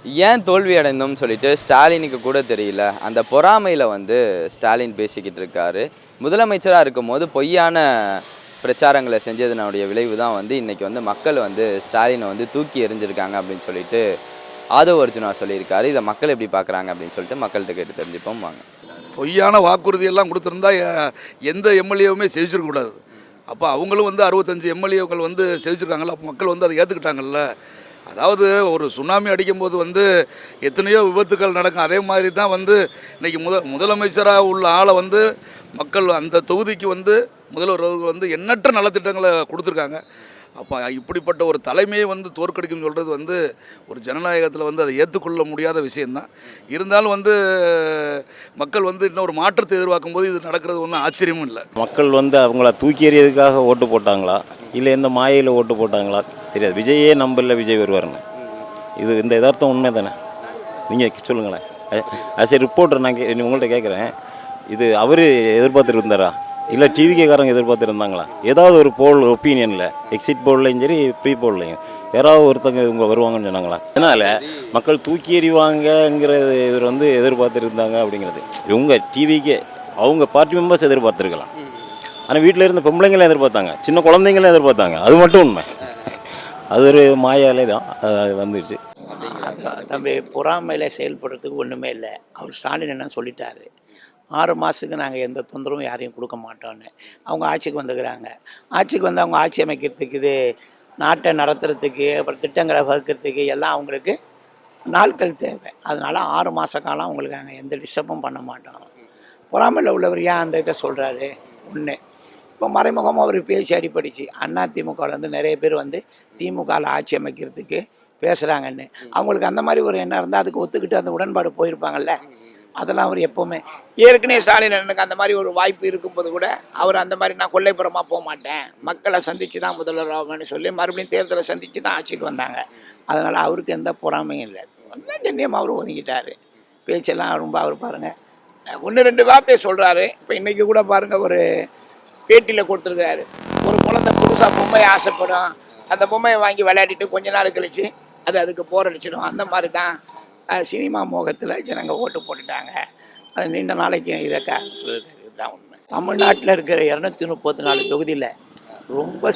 ஏன் தோல்வி அடைந்தோம்னு சொல்லிட்டு ஸ்டாலினுக்கு கூட தெரியல. அந்த பொறாமையில் வந்து ஸ்டாலின் பேசிக்கிட்டு இருக்காரு. முதலமைச்சராக இருக்கும்போது பொய்யான பிரச்சாரங்களை செஞ்சதுனுடைய விளைவு தான் வந்து இன்றைக்கி வந்து மக்கள் வந்து ஸ்டாலினை வந்து தூக்கி எறிஞ்சிருக்காங்க அப்படின்னு சொல்லிட்டு ஆதவ் அர்ஜுனா சொல்லியிருக்காரு. இதை மக்கள் எப்படி பார்க்குறாங்க அப்படின்னு சொல்லிட்டு மக்கள்கிட்ட கேட்டு தெரிஞ்சுப்போம் வாங்க. பொய்யான வாக்குறுதியெல்லாம் கொடுத்துருந்தா எந்த எம்எல்ஏவுமே செவிச்சிருக்கக்கூடாது. அப்போ அவங்களும் வந்து 65 எம்எல்ஏக்கள் வந்து செவிச்சிருக்காங்கல்ல, அப்போ மக்கள் வந்து அதை ஏற்றுக்கிட்டாங்கல்ல. அதாவது ஒரு சுனாமி அடிக்கும்போது வந்து எத்தனையோ விபத்துக்கள் நடக்கும். அதே மாதிரி தான் வந்து இன்றைக்கி முதலமைச்சராக உள்ள ஆளை வந்து மக்கள் அந்த தொகுதிக்கு வந்து முதல்வர் வந்து எண்ணற்ற நலத்திட்டங்களை கொடுத்துருக்காங்க. அப்போ இப்படிப்பட்ட ஒரு தலைமையை வந்து தோற்கடிக்கும்னு சொல்கிறது வந்து ஒரு ஜனநாயகத்தில் வந்து அதை ஏற்றுக்கொள்ள முடியாத விஷயந்தான். இருந்தாலும் வந்து மக்கள் வந்து இன்னும் ஒரு மாற்றத்தை எதிர்பார்க்கும் போது இது நடக்கிறது ஒன்றும் ஆச்சரியமும் இல்லை. மக்கள் வந்து அவங்கள தூக்கி எறியதுக்காக ஓட்டு போட்டாங்களா இல்லை எந்த மாயையில் ஓட்டு போட்டாங்களா தெரியாது. விஜயே நம்பல விஜய் வருவாருன்னு. இந்த யதார்த்தம் உண்மை தானே? நீங்கள் சொல்லுங்களேன். ஆஸ் ஏ ரிப்போர்ட்டர் நான் உங்கள்கிட்ட கேட்குறேன், இது அவர் எதிர்பார்த்துட்டு இருந்தாரா இல்லை டிவிகேக்காரங்க எதிர்பார்த்துருந்தாங்களா? ஏதாவது ஒரு போல் ஒப்பீனியனில் எக்ஸிட் போல்லையும் சரி ப்ரீ போல்லையும் யாராவது ஒருத்தங்க இவங்க வருவாங்கன்னு சொன்னாங்களா? அதனால் மக்கள் தூக்கி எறிவாங்கங்கிறது இவர் வந்து எதிர்பார்த்துருந்தாங்க அப்படிங்கிறது. இவங்க டிவிக்கே அவங்க பார்ட்டி மெம்பர்ஸ் எதிர்பார்த்துருக்கலாம். ஆனால் வீட்டில் இருந்த பொம்பளைங்களும் எதிர்பார்த்தாங்க, சின்ன குழந்தைங்களும் எதிர்பார்த்தாங்க. அது மட்டும் உண்மை. அது ஒரு மாயாலே தான் வந்துடுச்சு. தம்பி, பொறாமையில் செயல்படுறதுக்கு ஒன்றுமே இல்லை. அவர் ஸ்டாலின் என்ன சொல்லிட்டாரு, 6 மாதத்துக்கு நாங்கள் எந்த தொந்தரவும் யாரையும் கொடுக்க மாட்டோன்னு. அவங்க ஆட்சிக்கு வந்துக்கிறாங்க. ஆட்சிக்கு வந்து அவங்க ஆட்சி அமைக்கிறதுக்கு, இது நாட்டை நடத்துறதுக்கு, அப்புறம் திட்டங்களை வகுக்கிறதுக்கு எல்லாம் அவங்களுக்கு நாட்கள் தேவை. அதனால் 6 மாத காலம் அவங்களுக்கு நாங்கள் எந்த டிஸ்டர்பும் பண்ண மாட்டோம். பொறாமையில் உள்ளவர் ஏன் அந்த இதை சொல்கிறாரு? ஒன்று, இப்போ மறைமுகமாக அவர் பேசி அடிப்படிச்சு அதிமுகவில் நிறைய பேர் வந்து திமுகவில் ஆட்சி அமைக்கிறதுக்கு பேசுகிறாங்கன்னு. அவங்களுக்கு அந்த மாதிரி ஒரு எண்ணம் இருந்தால் அதுக்கு ஒத்துக்கிட்டு அந்த உடன்பாடு போயிருப்பாங்கல்ல. அதெல்லாம் அவர் எப்போவுமே ஏற்கனவே ஸ்டாலின் எனக்கு அந்த மாதிரி ஒரு வாய்ப்பு இருக்கும்போது கூட அவர் அந்த மாதிரி நான் கொல்லைப்புறமாக போக மாட்டேன், மக்களை சந்தித்து தான் முதல்வர் ஆகும்னு சொல்லி மறுபடியும் தேர்தலை சந்தித்து தான் ஆட்சிக்கு வந்தாங்க. அதனால் அவருக்கு எந்த பொறாமையும் இல்லை. கண்ணியமாக அவர் ஒதுங்கிட்டார். பேச்செல்லாம் ரொம்ப அவர் பாருங்கள் 1-2 வார்த்தையை சொல்கிறாரு. இப்போ இன்றைக்கி கூட பாருங்கள், ஒரு பேட்டியில் கொடுத்துருக்காரு, ஒரு குழந்தை புதுசாக பொம்மையை ஆசைப்படும், அந்த பொம்மையை வாங்கி விளையாடிட்டு கொஞ்ச நாள் கழிச்சு அதுக்கு போரடிச்சிடும். அந்த மாதிரி தான் சினிமா மோகத்தில் ஜனங்க ஓட்டு போட்டுட்டாங்க. அது நீண்ட நாளைக்கு இதுதான் உண்மை. தமிழ்நாட்டில் இருக்கிற 234 தொகுதியில் ரொம்ப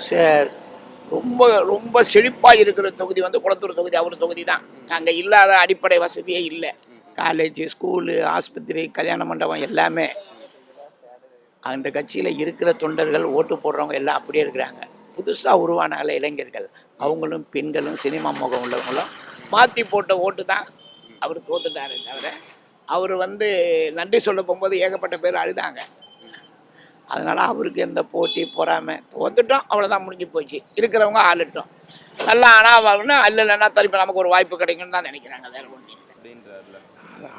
ரொம்ப ரொம்ப செழிப்பாக இருக்கிற தொகுதி வந்து குளத்தூர் தொகுதி. அவர் தொகுதி தான். அங்கே இல்லாத அடிப்படை வசதியே இல்லை. காலேஜ், ஸ்கூலு, ஆஸ்பத்திரி, கல்யாண மண்டபம் எல்லாமே. அந்த கட்சியில் இருக்கிற தொண்டர்கள் ஓட்டு போடுறவங்க எல்லாம் அப்படியே இருக்கிறாங்க. புதுசாக உருவான இளைஞர்கள், அவங்களும் பெண்களும் சினிமா மோகம் உள்ளவங்களும் மாற்றி போட்ட ஓட்டு தான் அவர் தோத்துட்டாரு. தவிர அவர் வந்து நன்றி சொல்ல போகும்போது ஏகப்பட்ட பேர் அழுதாங்க. அதனால் அவருக்கு எந்த போட்டி பொறாமை, தோத்துட்டோம் அவ்வளோதான், முடிஞ்சு போச்சு. இருக்கிறவங்க ஆளுட்டோம் நல்லா. ஆனால் இல்லைன்னா திருப்பி நமக்கு ஒரு வாய்ப்பு கிடைக்கும்னு தான் நினைக்கிறாங்க. வேறு ஒன்று அப்படின்றாருல.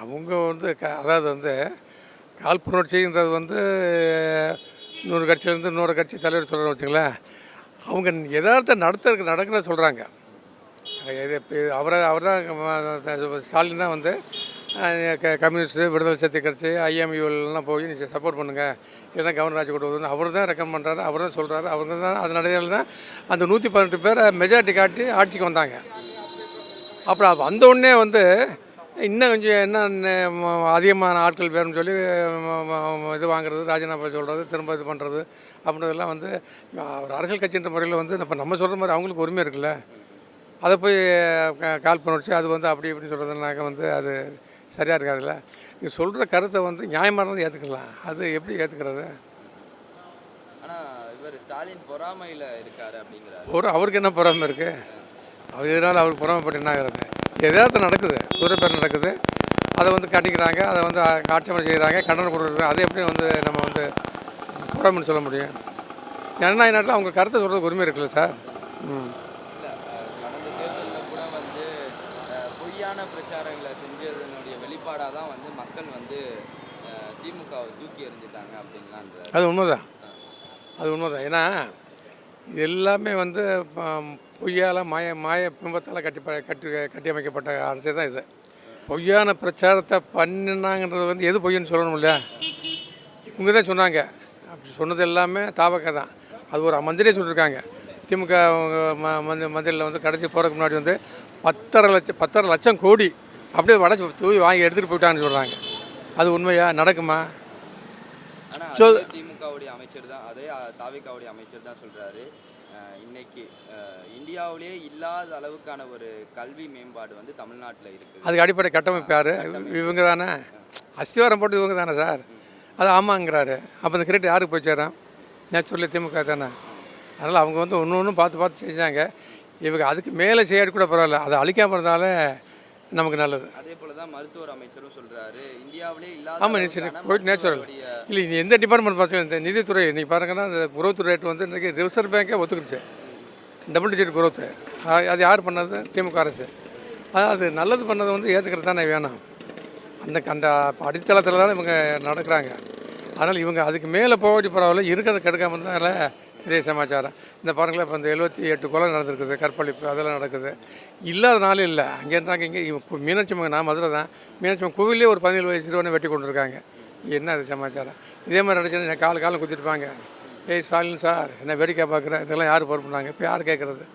அவங்க வந்து அதாவது வந்து காழ்ப்புணர்ச்சின்றது வந்து இன்னொரு கட்சியிலேருந்து இன்னொரு கட்சி தலைவர் சொல்கிறோம் வச்சுங்களேன். அவங்க யதார்த்த நடக்கிறத சொல்கிறாங்க. அவர் தான் ஸ்டாலின் தான் வந்து கம்யூனிஸ்ட்டு, விடுதலை சக்தி கட்சி, ஐஎம்யூலாம் போய் நீங்கள் சப்போர்ட் பண்ணுங்கள், இல்லைன்னா கவர்னர் ஆட்சி கொண்டு வந்து அவர் தான் ரெக்கமெண்ட் பண்ணுறாரு, அவர் தான் சொல்கிறாரு. அவர் தான் அது நடையில் தான் அந்த 118 பேரை மெஜாரிட்டி காட்டி ஆட்சிக்கு வந்தாங்க. அப்புறம் வந்த உடனே வந்து இன்னும் கொஞ்சம் என்ன அதிகமான ஆட்கள் வேணும்னு சொல்லி இது வாங்குறது, ராஜினாமா சொல்கிறது, திரும்ப இது பண்ணுறது அப்படின்றதெல்லாம் வந்து ஒரு அரசியல் கட்சின்ற முறையில் வந்து இப்போ நம்ம சொல்கிற மாதிரி அவங்களுக்கு உரிமை இருக்குல்ல. அதை போய் காழ்ப்புணர்ச்சி அது வந்து அப்படி இப்படி சொல்கிறதுனாக்க வந்து அது சரியாக இருக்காதுல்ல. நீங்கள் சொல்கிற கருத்தை வந்து நியாயமானது ஏற்றுக்கலாம், அது எப்படி ஏற்றுக்கிறது? ஆனால் இவர் ஸ்டாலின் பொறாமையில் இருக்கார் அப்படிங்கிறார். அவருக்கு என்ன பொறாமை இருக்குது? அவர் இதனால் அவருக்கு பொறாமைப்பட்டு என்ன ஆகிறது? எதாவது நடக்குது, பேர் நடக்குது, அதை வந்து கட்டிக்கிறாங்க, அதை வந்து ஆட்சேபனை செய்கிறாங்க, கண்டனம் கொடுக்குறாங்க. அதை எப்படி வந்து நம்ம வந்து பொறாமைன்னு சொல்ல முடியும்? ஜனநாயக நாட்டில் அவங்க கருத்தை சொல்கிறதுக்கு உரிமை இருக்குல்ல சார். கடந்த தேர்தலில் கூட வந்து பொய்யான பிரச்சாரங்களை செஞ்சதனுடைய வெளிப்பாடாக தான் வந்து மக்கள் வந்து திமுகவை தூக்கி எறிஞ்சிட்டாங்க அப்படிங்களான்ற. அது உண்மைதான். ஏன்னா இது எல்லாமே வந்து பொய்யால் மாய பிம்பத்தால் கட்டியமைக்கப்பட்ட அரசு தான் இது. பொய்யான பிரச்சாரத்தை பண்ணினாங்கன்றது வந்து எது பொய்ன்னு சொல்லணும் இல்லையா? இவங்க தான் சொன்னாங்க. அப்படி சொன்னது எல்லாமே தாவக்க தான். அது ஒரு மந்திரியே சொல்லியிருக்காங்க, திமுக மந்திரியில் வந்து கடைசி போகிறதுக்கு முன்னாடி வந்து 10.5 லட்சம் கோடி அப்படியே வடச்சி தூவி வாங்கி எடுத்துகிட்டு போயிட்டாங்கன்னு சொல்கிறாங்க. அது உண்மையா? நடக்குமா? ஆனால் திமுகவுடைய அமைச்சர் தான், அதே தாவேகாவுடைய அமைச்சர் தான் சொல்கிறாரு, இன்னைக்கு இந்தியாவிலேயே இல்லாத அளவுக்கான ஒரு கல்வி மேம்பாடு வந்து தமிழ்நாட்டில் இருக்குது. அதுக்கு அடிப்படை கட்டமைப்பு யார்? இவங்க தானே. அஸ்திவாரம் போட்டு இவங்க தானே சார். அது ஆமாங்கிறாரு. அப்போ இந்த கிரெடிட் யாருக்கு போய் சேரும்? நேச்சுரலி திமுக தானே. அதனால் அவங்க வந்து ஒன்று பார்த்து செஞ்சாங்க. இவங்க அதுக்கு மேலே செய்யாடி கூட பரவாயில்ல, அதை அழிக்காமல் இருந்தாலே நமக்கு நல்லது. அதே போல் தான் மருத்துவர் அமைச்சரும் சொல்கிறாரு, இந்தியாவிலே இல்லாத. ஆமாம், போயிட்டு நேச்சுரல் இல்லை. நீ எந்த டிபார்ட்மெண்ட் பார்த்தீங்கன்னா இந்த நிதித்துறை இன்றைக்கி பாருங்கன்னா இந்த growth ரேட் வந்து இன்றைக்கி ரிசர்வ் பேங்கே ஒத்துக்கிடுச்சு. Double digit growth. அது யார் பண்ணது? திமுக அரசு. அது நல்லது பண்ணது வந்து ஏற்றுக்கிறது தானே வேணும். அந்த அடித்தளத்தில் தானே இவங்க நடக்கிறாங்க. அதனால் இவங்க அதுக்கு மேலே போகாட்டி பரவாயில்ல, இருக்கிறத கெடுக்காமல் இருந்தால பெரிய சமாச்சாரம். இந்த பாருங்களேன், இப்போ இந்த 78 கொலை நடந்திருக்குது, கற்பழிப்பு அதெல்லாம் நடக்குது. இல்லாதனாலும் இல்லை. அங்கே இருந்தாங்க இங்கே மீனாட்சி அம்மன், நான் மதுரை தான், மீனாட்சி அம்மன் கோவிலே ஒரு 17 வயசு சிறுவனை வெட்டி கொண்டு இருக்காங்க. என்ன அது சமாச்சாரம்? இதே மாதிரி நடந்துச்சுன்னா காலம் குத்திருப்பாங்க. ஏய் ஸ்டாலின் சார் என்ன வேடிக்கை பார்க்குறேன், இதெல்லாம் யார் பொறுப்புனாங்க? இப்போ யார் கேட்குறது?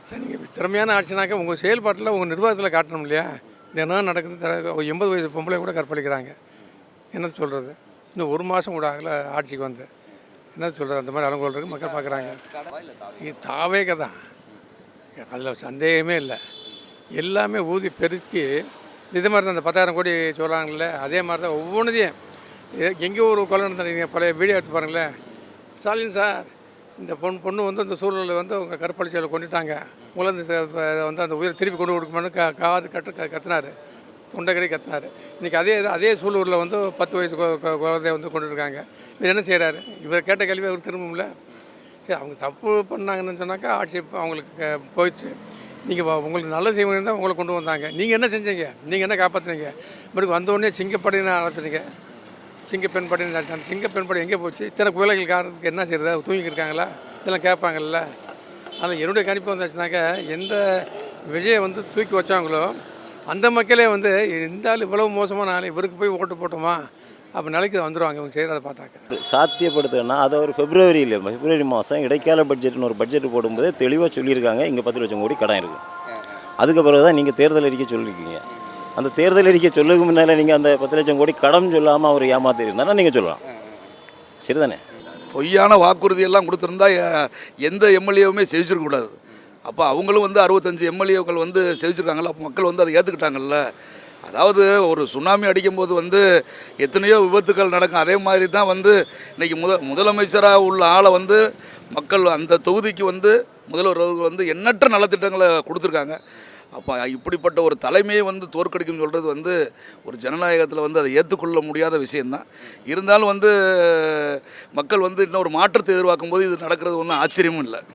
சரி, நீங்கள் திறமையான ஆட்சினாக்க உங்கள் செயல்பாட்டில் உங்கள் நிர்வாகத்தில் காட்டணும் இல்லையா? தினம் நடக்குது. 80 வயசு பொம்பளை கூட கற்பழிக்கிறாங்க. என்ன சொல்கிறது? இன்னும் 1 மாதம் கூட ஆகலை ஆட்சிக்கு வந்து. என்ன சொல்கிறது? அந்த மாதிரி அலங்கோல் இருக்குது, மக்கள் பார்க்குறாங்க. இது தாவேக தான், அதில் சந்தேகமே இல்லை. எல்லாமே ஊதி பெருக்கி இதே மாதிரி தான் அந்த 10,000 கோடி சொல்கிறாங்கல்ல, அதே மாதிரி தான் ஒவ்வொன்றையும். எங்கே ஒரு கொலை நடந்தீங்க, பழைய வீடியோ எடுத்து பாருங்களேன். ஸ்டாலின் சார் இந்த பொண்ணு வந்து அந்த சூழலில் வந்து அவங்க கற்பழிச்சலை கொண்டுட்டாங்க, உலர்ந்து வந்து அந்த உயிரை திருப்பி கொண்டு கொடுக்கணும்னு காது கத்துனார், தொண்டைக்கடி கத்துனார். இன்றைக்கி அதே சூழலில் வந்து 10 வயசு குழந்தைய வந்து கொண்டு இருக்காங்க. இவர் என்ன செய்கிறாரு? இவர் கேட்ட கேள்வி அவர் திரும்பல. சரி, அவங்க தப்பு பண்ணாங்கன்னு சொன்னாக்கா ஆட்சி அவங்களுக்கு போயிடுச்சு. நீங்கள் உங்களுக்கு நல்ல செய்வங்க தான் உங்களை கொண்டு வந்தாங்க. நீங்கள் என்ன செஞ்சீங்க? நீங்கள் என்ன காப்பாற்றுனீங்க? மறுபடியும் வந்தோடனே சிங்கப்படின்னு நடத்துனீங்க. சிங்கப்பெண்படின்னு நடத்தாங்க. சிங்கப்பெண்படி எங்கே போச்சு? இத்தனை குழந்தைகள் காரணத்துக்கு என்ன செய்கிறது? தூங்கிட்டு இருக்காங்களா? இதெல்லாம் கேட்பாங்கல்ல. அதனால் என்னுடைய கணிப்பு வந்தாச்சுனாக்கா, எந்த விஜயை வந்து தூக்கி வச்சாங்களோ அந்த மக்களே வந்து இந்த ஆள் இவ்வளவு மோசமான ஆள், இவருக்கு போய் ஓட்டு போட்டோமா அப்போ நிலைக்கு வந்துடுவாங்க இவங்க செய்கிறத பார்த்தாக்க. சாத்தியப்படுத்துன்னா அதை ஒரு பிப்ரவரி மாதம் இடைக்கால பட்ஜெட்னு ஒரு பட்ஜெட் போடும்போது தெளிவாக சொல்லியிருக்காங்க, இங்கே 10 லட்சம் கோடி கடன் இருக்குது. அதுக்கு பிறகு தான் நீங்கள் தேர்தல் அறிக்கை சொல்லியிருக்கீங்க. அந்த தேர்தல் அறிக்கை சொல்லுக்கு முன்னால் நீங்கள் அந்த 10 லட்சம் கோடி கடன் சொல்லாமல் அவர் ஏமாத்திருந்தாலும் நீங்கள் சொல்லலாம். சரிதானே? பொய்யான வாக்குறுதியெல்லாம் கொடுத்துருந்தா எந்த எம்எல்ஏவுமே செவிச்சிருக்கக்கூடாது. அப்போ அவங்களும் வந்து 65 எம்எல்ஏக்கள் வந்து செவிச்சிருக்காங்கல்ல, அப்போ மக்கள் வந்து அதை ஏற்றுக்கிட்டாங்கல்ல. அதாவது ஒரு சுனாமி அடிக்கும்போது வந்து எத்தனையோ விபத்துக்கள் நடக்கும். அதே மாதிரி தான் வந்து இன்றைக்கி முதலமைச்சராக உள்ள ஆளை வந்து மக்கள் அந்த தொகுதிக்கு வந்து முதல்வர் வந்து எண்ணற்ற நலத்திட்டங்களை கொடுத்துருக்காங்க. அப்போ இப்படிப்பட்ட ஒரு தலைமையை வந்து தோற்கடிக்கும்னு சொல்கிறது வந்து ஒரு ஜனநாயகத்தில் வந்து அதை ஏற்றுக்கொள்ள முடியாத விஷயந்தான். இருந்தாலும் வந்து மக்கள் வந்து இன்னும் ஒரு மாற்றத்தை எதிர்பார்க்கும் போது இது நடக்கிறது ஒன்றும் ஆச்சரியமும் இல்லை.